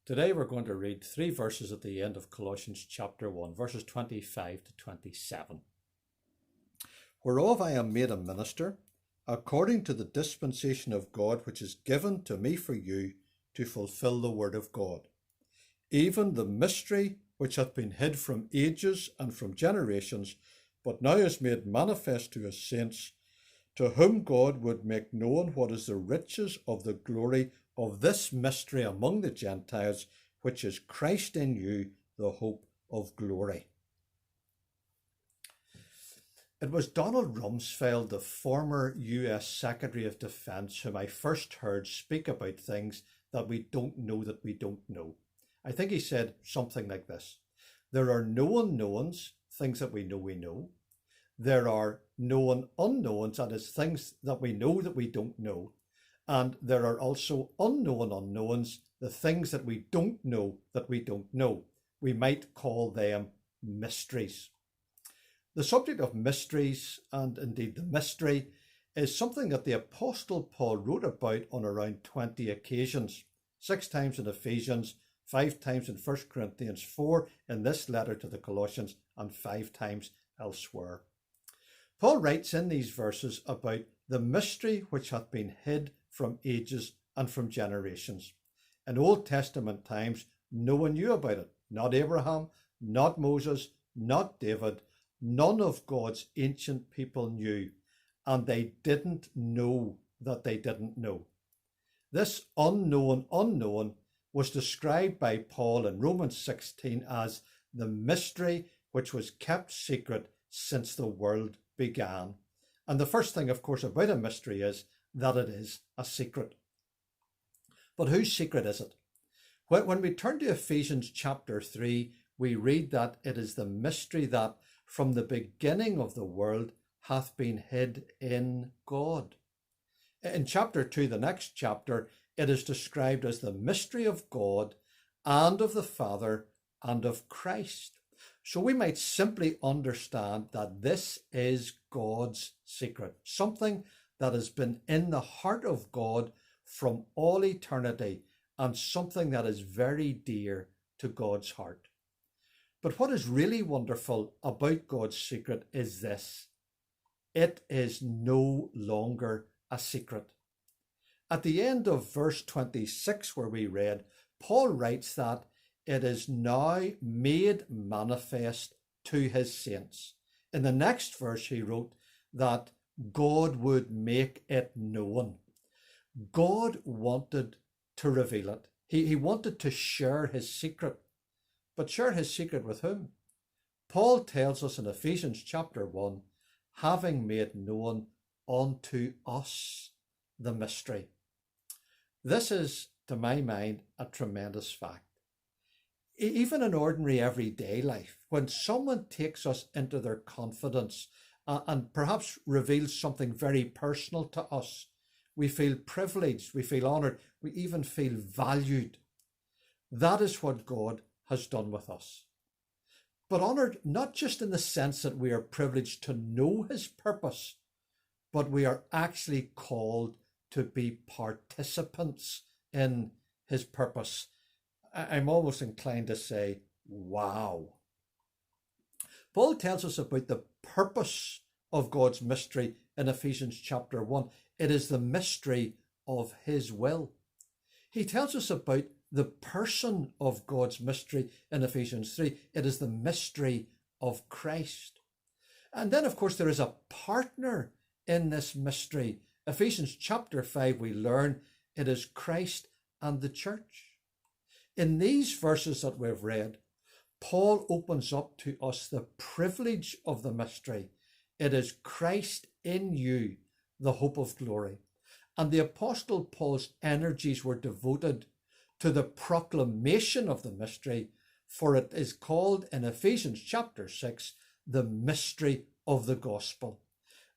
Today we're going to read 3 verses at the end of Colossians chapter 1, verses 25 to 27. Whereof I am made a minister, according to the dispensation of God which is given to me for you to fulfill the word of God, even the mystery which hath been hid from ages and from generations, but now is made manifest to his saints, to whom God would make known what is the riches of the glory of this mystery among the Gentiles, which is Christ in you, the hope of glory. It was Donald Rumsfeld, the former US Secretary of Defense, whom I first heard speak about things that we don't know that we don't know. I think he said something like this: there are known knowns, things that we know. There are known unknowns, that is, things that we know that we don't know. And there are also unknown unknowns, the things that we don't know that we don't know. We might call them mysteries. The subject of mysteries, and indeed the mystery, is something that the Apostle Paul wrote about on around 20 occasions, 6 times in Ephesians, 5 times in 1 Corinthians 4, in this letter to the Colossians, and 5 times elsewhere. Paul writes in these verses about the mystery which hath been hid from ages and from generations. In Old Testament times, no one knew about it. Not Abraham, not Moses, not David. None of God's ancient people knew, and they didn't know that they didn't know. This unknown was described by Paul in Romans 16 as the mystery which was kept secret since the world began. And the first thing, of course, about a mystery is that it is a secret. But whose secret is it? When we turn to Ephesians chapter 3, we read that it is the mystery that from the beginning of the world hath been hid in God. In chapter 2, the next chapter, it is described as the mystery of God and of the Father and of Christ. So we might simply understand that this is God's secret, something that has been in the heart of God from all eternity, and something that is very dear to God's heart. But what is really wonderful about God's secret is this: it is no longer a secret. At the end of verse 26, where we read, Paul writes that it is now made manifest to his saints. In the next verse, he wrote that God would make it known. God wanted to reveal it. He wanted to share his secret. But share his secret with whom? Paul tells us in Ephesians chapter 1, having made known unto us the mystery. This is, to my mind, a tremendous fact. Even in ordinary everyday life, when someone takes us into their confidence and perhaps reveals something very personal to us, we feel privileged, we feel honoured, we even feel valued. That is what God has done with us. But honoured not just in the sense that we are privileged to know his purpose, but we are actually called to be participants in his purpose. I'm almost inclined to say, wow. Paul tells us about the purpose of God's mystery in Ephesians chapter 1. It is the mystery of his will. He tells us about the person of God's mystery in Ephesians 3. It is the mystery of Christ. And then, of course, there is a partner in this mystery. Ephesians chapter 5, we learn it is Christ and the church. In these verses that we've read, Paul opens up to us the privilege of the mystery. It is Christ in you, the hope of glory. And the Apostle Paul's energies were devoted to the proclamation of the mystery, for it is called in Ephesians chapter 6, the mystery of the gospel.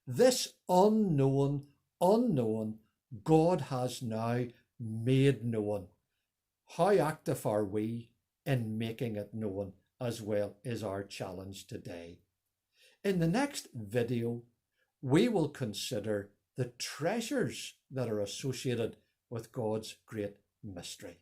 This unknown, God has now made known. How active are we in making it known as well is our challenge today. In the next video, we will consider the treasures that are associated with God's great mystery.